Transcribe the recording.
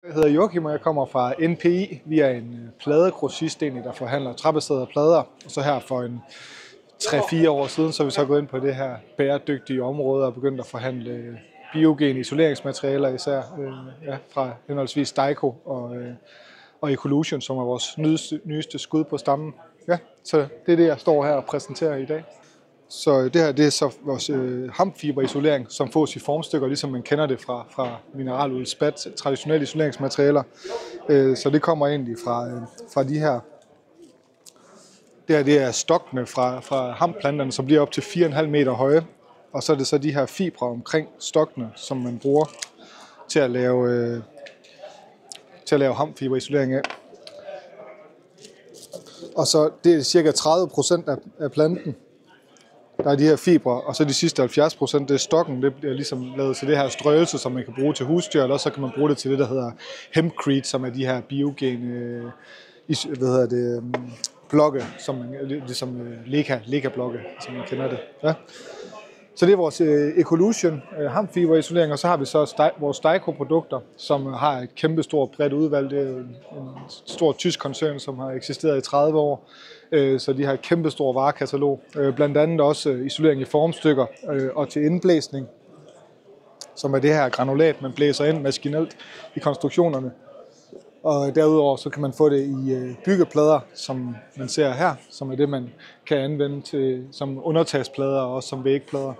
Jeg hedder Joachim, og jeg kommer fra NPI. Vi er en pladegrossist, der forhandler træbaserede plader. Og så her for en 3-4 år siden, så er vi så gået ind på det her bæredygtige område og begyndt at forhandle biogen isoleringsmaterialer, især fra henholdsvis Daico og Ecolution, som er vores nyeste skud på stammen. Ja, så det er det, jeg står her og præsenterer i dag. Så det her, det er så vores hampfiberisolering, som fås i formstykker, ligesom man kender det fra mineraluld, spat, traditionelle isoleringsmaterialer. Så det kommer egentlig fra de her. Det er stokkene fra hampplanterne, som bliver op til 4,5 meter høje. Og så er det så de her fibre omkring stokkene, som man bruger til at lave hampfiberisolering af. Og så det er cirka 30% af planten. Der er de her fibre, og så de sidste 70%, det er stokken. Det bliver ligesom lavet til det her strøelse, som man kan bruge til husdyr, eller så kan man bruge det til det, der hedder hempcrete, som er de her biogene blokke, som ligesom Leka-blokke, som man kender det. Ja. Så det er vores Ecolution hampfiberisolering, og så har vi så vores Daico-produkter, som har et kæmpestort bredt udvalg. Det er en stor tysk koncern, som har eksisteret i 30 år. Så de har et kæmpestort varekatalog. Blandt andet også isolering i formstykker og til indblæsning, som er det her granulat, man blæser ind maskinelt i konstruktionerne. Og derudover så kan man få det i byggeplader, som man ser her, som er det, man kan anvende som undertagsplader og også som vægplader.